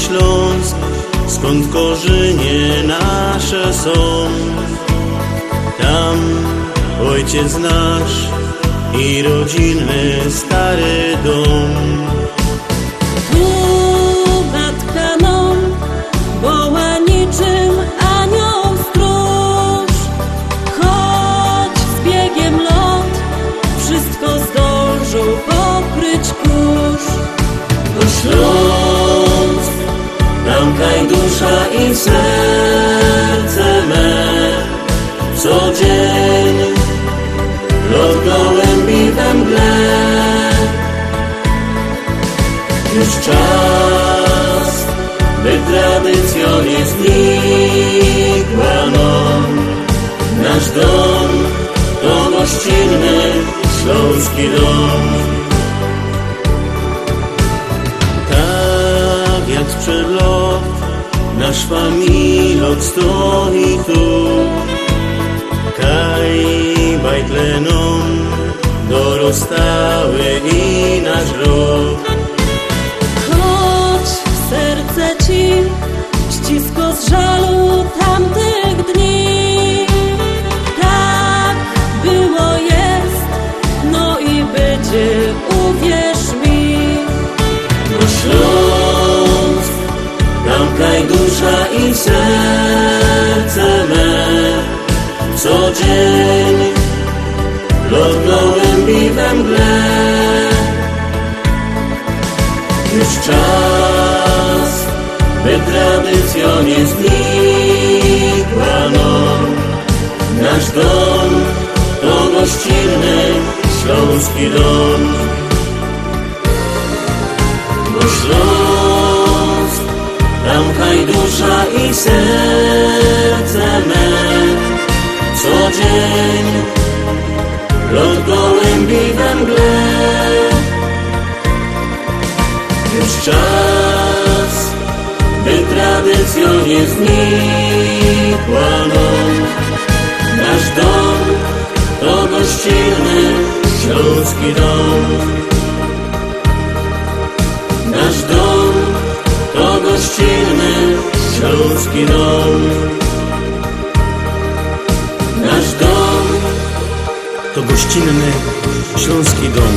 Śląsk, skąd korzenie nasze są. Tam ojciec nasz i rodzinny stary dom. Tu matka nam woła niczym anioł stróż. Choć z biegiem lot wszystko zdążą pokryć kurz. To Śląsk, tam kajdusza i serce me. Co dzień lot gołębi we mgle. Już czas, by tradycja nie znikła nam. Nasz dom to gościnny śląski dom. Tak jak sprzed lat nasz familiot stoi tu. Kaj bajtlenom dorostały i nasz rok. Choć serce ci ścisko z żalu tamtych dni. Tak było, jest, no i będzie, uwierz mi. Bo Śląsk, tam kajdusza i serce me. Co dzień lot gołębi we mgle. Już czas, by tradycja nie znikła nam. Nasz dom to gościnny śląski dom. Bo Śląsk, tam kajdusza i serce me. Co dzień lot gołębi we mgle. Już czas, by tradycja nie znikła nam. Nasz dom to gościnny śląski dom. Nasz dom to gościnny śląski dom. Nasz dom to gościnny śląski dom.